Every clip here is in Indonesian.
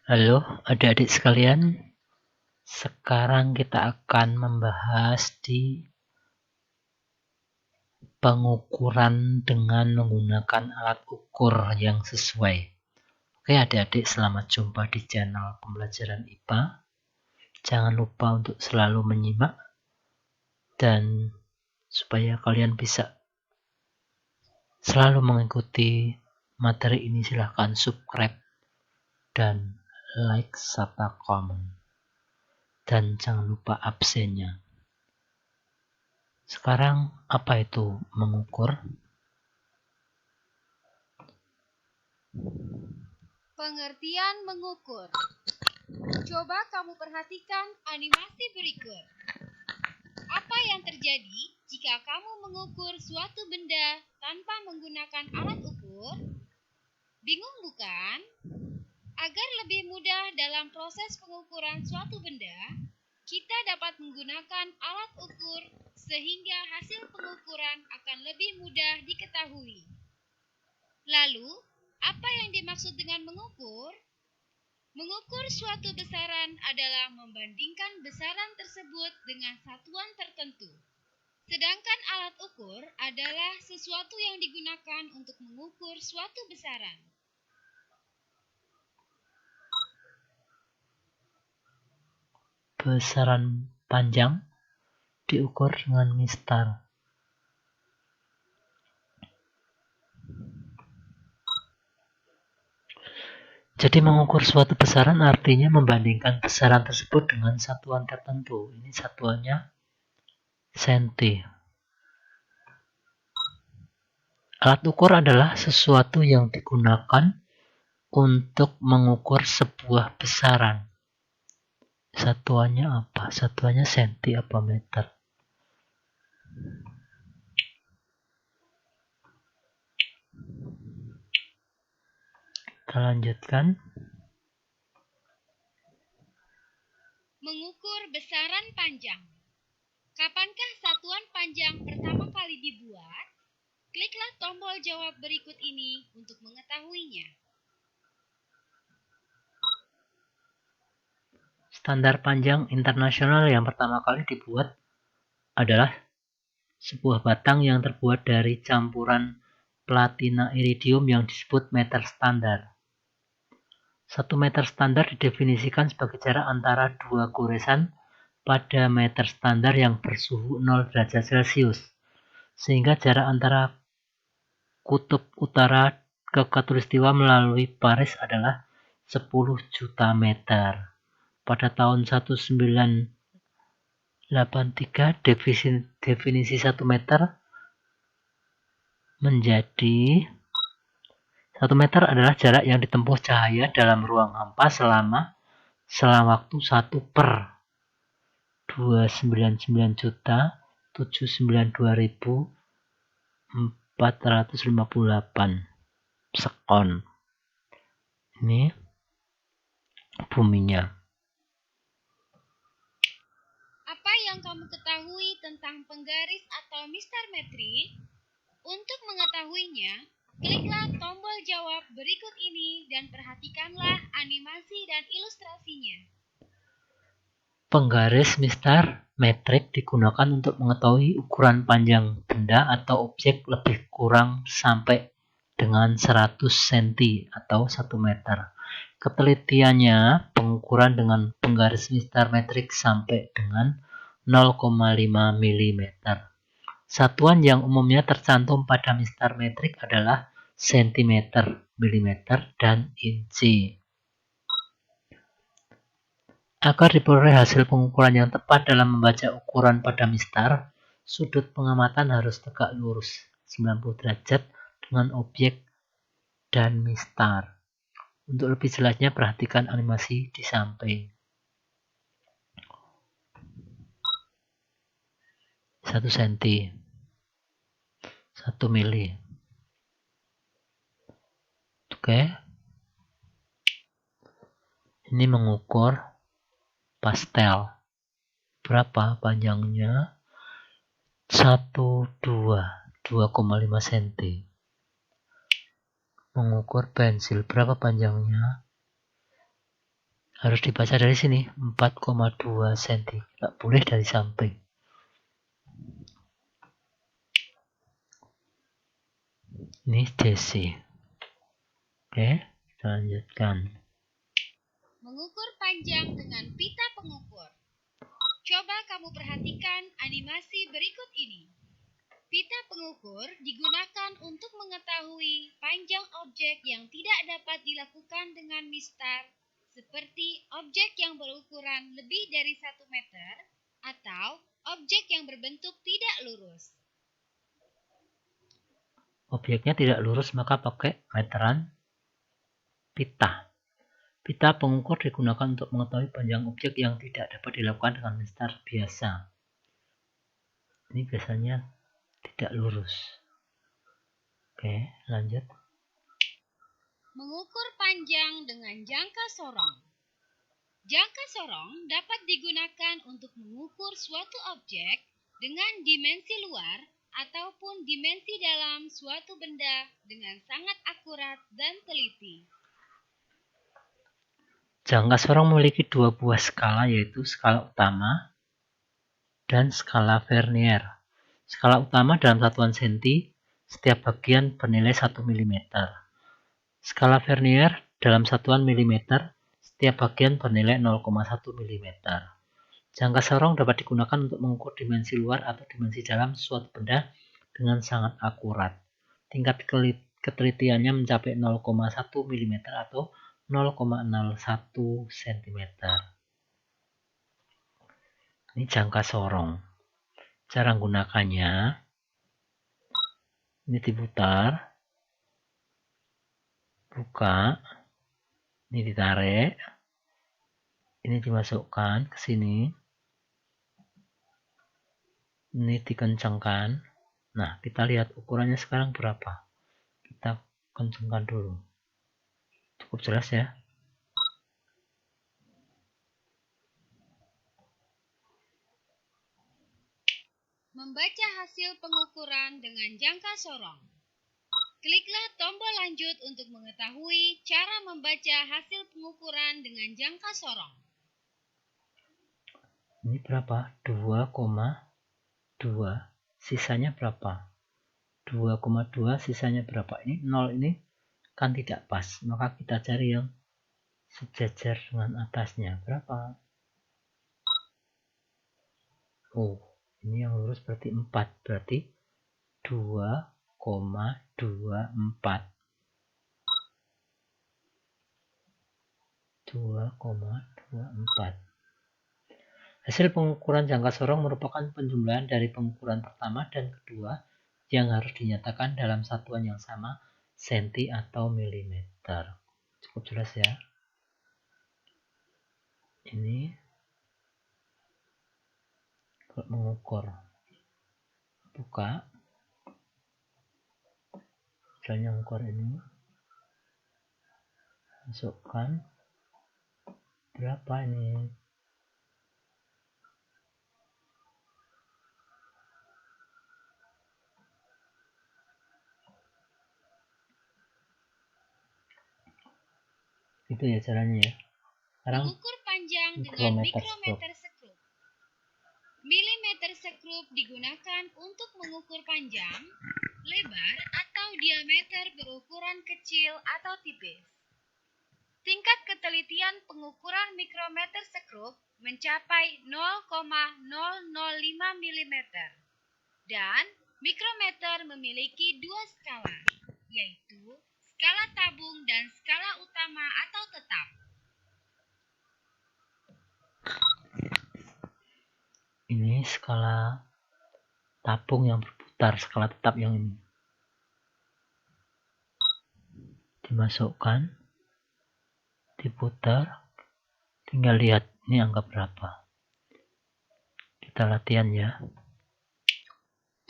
Halo adik-adik sekalian, sekarang kita akan membahas di pengukuran dengan menggunakan alat ukur yang sesuai. Oke adik-adik, selamat jumpa di channel pembelajaran IPA. Jangan lupa untuk selalu menyimak dan supaya kalian bisa selalu mengikuti materi ini, silahkan subscribe dan like serta komen. Dan jangan lupa absennya. Sekarang apa itu mengukur? Pengertian mengukur. Coba kamu perhatikan animasi berikut. Apa yang terjadi jika kamu mengukur suatu benda tanpa menggunakan alat ukur? Bingung bukan? Agar lebih mudah dalam proses pengukuran suatu benda, kita dapat menggunakan alat ukur sehingga hasil pengukuran akan lebih mudah diketahui. Lalu, apa yang dimaksud dengan mengukur? Mengukur suatu besaran adalah membandingkan besaran tersebut dengan satuan tertentu. Sedangkan alat ukur adalah sesuatu yang digunakan untuk mengukur suatu besaran. Besaran panjang diukur dengan mistar. Jadi mengukur suatu besaran artinya membandingkan besaran tersebut dengan satuan tertentu. Ini satuannya senti. Alat ukur adalah sesuatu yang digunakan untuk mengukur sebuah besaran. Satuannya apa? Satuannya senti apa meter? Kita lanjutkan. Mengukur besaran panjang. Kapankah satuan panjang pertama kali dibuat? Kliklah tombol jawab berikut ini untuk mengetahuinya. Standar panjang internasional yang pertama kali dibuat adalah sebuah batang yang terbuat dari campuran platina iridium yang disebut meter standar. 1 meter standar didefinisikan sebagai jarak antara dua goresan pada meter standar yang bersuhu 0 derajat Celcius, sehingga jarak antara kutub utara ke khatulistiwa melalui Paris adalah 10 juta meter. Pada tahun 1983, definisi 1 meter menjadi 1 meter adalah jarak yang ditempuh cahaya dalam ruang hampa selama waktu 1/299.792.458 sekon. Ini buminya. Apa yang kamu ketahui tentang penggaris atau mistar metrik? Untuk mengetahuinya, kliklah tombol jawab berikut ini dan perhatikanlah animasi dan ilustrasinya. Penggaris mistar metrik digunakan untuk mengetahui ukuran panjang benda atau objek lebih kurang sampai dengan 100 cm atau 1 meter. Ketelitiannya, pengukuran dengan penggaris mistar metrik sampai dengan 0,5 mm. Satuan yang umumnya tercantum pada mistar metrik adalah sentimeter, milimeter, dan inci. Agar diperoleh hasil pengukuran yang tepat dalam membaca ukuran pada mistar, sudut pengamatan harus tegak lurus 90 derajat dengan objek dan mistar. Untuk lebih jelasnya perhatikan animasi di samping. 1 cm, 1 mili. Oke. Ini mengukur pastel. Berapa panjangnya? 2,5 cm. Mengukur pensil. Berapa panjangnya? Harus dibaca dari sini, 4,2 cm. Nggak boleh dari samping. Ini DC. Oke, kita lanjutkan. Mengukur panjang dengan pita pengukur. Coba kamu perhatikan animasi berikut ini. Pita pengukur digunakan untuk mengetahui panjang objek yang tidak dapat dilakukan dengan mistar, seperti objek yang berukuran lebih dari 1 meter atau objek yang berbentuk tidak lurus. Objeknya tidak lurus, maka pakai meteran pita. Pita pengukur digunakan untuk mengetahui panjang objek yang tidak dapat dilakukan dengan mistar biasa. Ini biasanya tidak lurus. Oke, lanjut. Mengukur panjang dengan jangka sorong. Jangka sorong dapat digunakan untuk mengukur suatu objek dengan dimensi luar ataupun dimensi dalam suatu benda dengan sangat akurat dan teliti. Jangka sorong memiliki dua buah skala, yaitu skala utama dan skala Vernier. Skala utama dalam satuan senti, setiap bagian bernilai 1 mm. Skala Vernier dalam satuan milimeter, setiap bagian bernilai 0,1 mm. Jangka sorong dapat digunakan untuk mengukur dimensi luar atau dimensi dalam suatu benda dengan sangat akurat. Tingkat ketelitiannya mencapai 0,1 mm atau 0,01 cm. Ini jangka sorong. Cara menggunakannya, ini diputar, buka, ini ditarik, ini dimasukkan ke sini, ini dikencangkan. Nah, kita lihat ukurannya sekarang berapa. Kita kencangkan dulu. Cukup jelas ya. Membaca hasil pengukuran dengan jangka sorong. Kliklah tombol lanjut untuk mengetahui cara membaca hasil pengukuran dengan jangka sorong. Ini berapa? 2,2. Sisanya berapa? 2,2 sisanya berapa? Ini 0 ini kan tidak pas. Maka kita cari yang sejajar dengan atasnya. Berapa? Oh, ini yang lurus berarti 4. Berarti 2,24. 2,24. Hasil pengukuran jangka sorong merupakan penjumlahan dari pengukuran pertama dan kedua yang harus dinyatakan dalam satuan yang sama, senti atau milimeter. Cukup jelas ya. Ini kalau mengukur, buka, misalnya mengukur ini, masukkan, berapa ini? Itu ya caranya ya. Sekarang Mengukur panjang dengan mikrometer sekrup. Milimeter sekrup digunakan untuk mengukur panjang, lebar, atau diameter berukuran kecil atau tipis. Tingkat ketelitian pengukuran mikrometer sekrup mencapai 0,005 mm. Dan mikrometer memiliki dua skala, yaitu skala tabung dan skala utama atau tetap. Ini skala tabung yang berputar, skala tetap yang ini. Dimasukkan, diputar, tinggal lihat ini angka berapa. Kita latihan ya.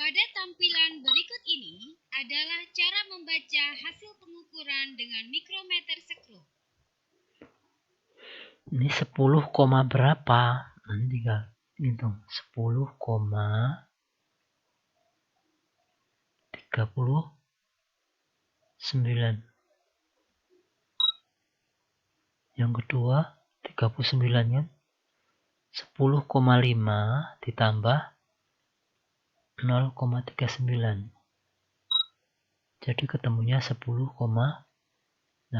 Pada tampilan berikut ini adalah cara membaca hasil pengukuran dengan mikrometer sekrup. Ini 10, berapa? Nanti tinggal hitung 10,39. Yang kedua 39 kan? 10,5 ditambah 0,39. Jadi ketemunya 10,89.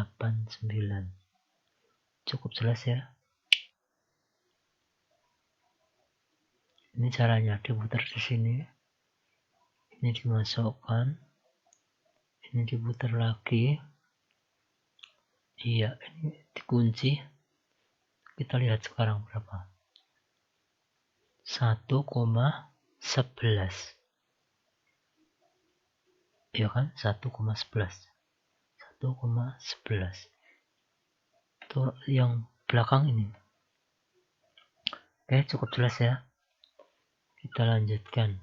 Cukup jelas ya. Ini caranya, diputar di sini. Ini dimasukkan. Ini diputar lagi. Iya, ini dikunci. Kita lihat sekarang berapa. 1,11. Iya kan? 1,11. 1,11. Itu yang belakang ini. Oke, cukup jelas ya. Kita lanjutkan.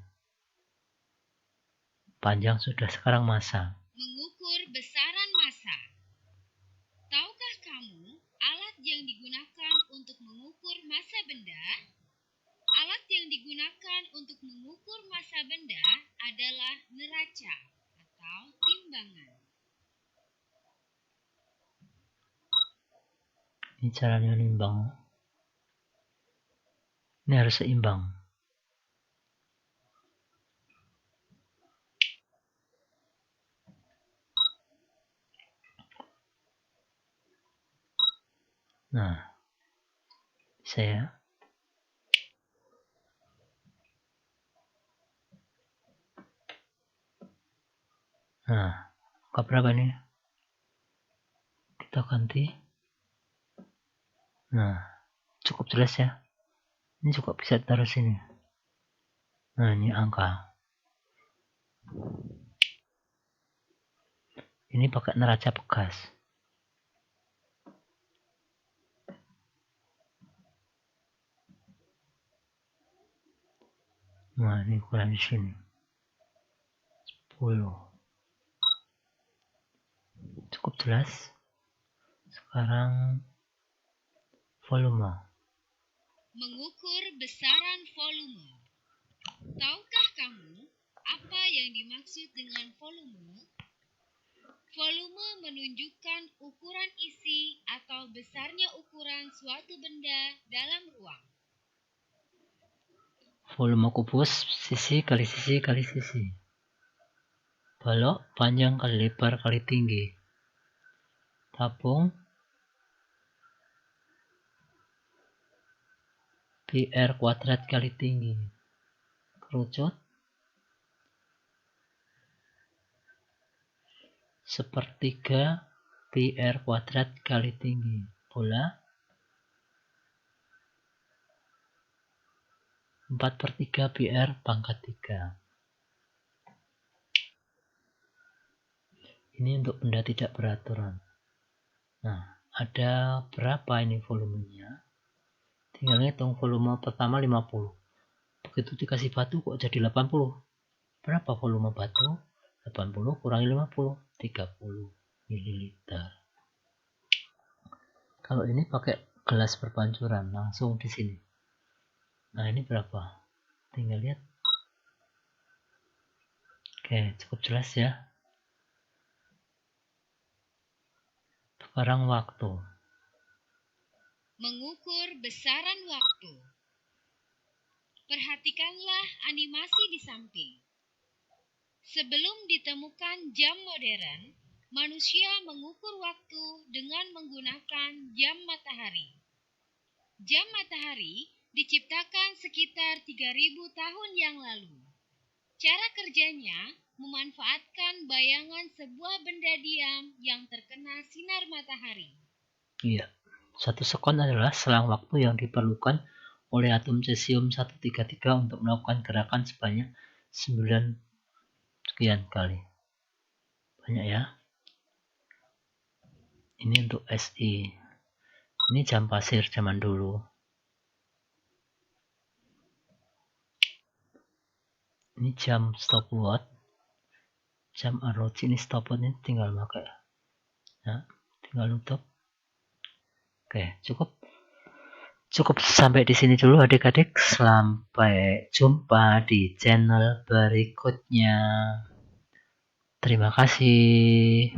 Panjang sudah, sekarang massa. Mengukur besaran massa. Tahukah kamu alat yang digunakan untuk mengukur massa benda? Alat yang digunakan untuk mengukur massa benda adalah neraca atau timbangan. Ini caranya nimbang. Ini harus seimbang. Nah, bisa ya. Nah, angka berapa nih? Kita ganti. Nah, cukup jelas ya. Ini juga bisa taruh sini. Nah, ini angka. Ini pakai neraca bekas. Nah, ini ukuran di sini. 10. Cukup jelas. Sekarang volume. Mengukur besaran volume. Tahukah kamu apa yang dimaksud dengan volume? Volume menunjukkan ukuran isi atau besarnya ukuran suatu benda dalam ruang. Volume kubus, sisi kali sisi kali sisi. Balok, panjang kali lebar kali tinggi. Tabung, PR kuadrat kali tinggi. Kerucut, sepertiga PR kuadrat kali tinggi. Bola, 4/3 PR pangkat 3. Ini untuk benda tidak beraturan. Nah, ada berapa ini volumenya? Tinggal hitung volume pertama 50. Begitu dikasih batu kok jadi 80. Berapa volume batu? 80 kurangi 50, 30 ml. Kalau ini pakai gelas berpancuran, langsung di sini. Nah, ini berapa? Tinggal lihat. Oke, cukup jelas ya. Sekarang waktu. Mengukur besaran waktu. Perhatikanlah animasi di samping. Sebelum ditemukan jam modern, manusia mengukur waktu dengan menggunakan jam matahari. Jam matahari diciptakan sekitar 3000 tahun yang lalu. Cara kerjanya memanfaatkan bayangan sebuah benda diam yang terkena sinar matahari. Iya. 1 sekon adalah selang waktu yang diperlukan oleh atom cesium 133 untuk melakukan gerakan sebanyak 9 sekian kali. Banyak ya. Ini untuk SI. Ini jam pasir zaman dulu. Ini jam stopwatch. Jam ROC ini stopwatch ini tinggal pakai. Nah, tinggal nutup. Oke, cukup sampai di sini dulu adik-adik. Sampai jumpa di channel berikutnya. Terima kasih.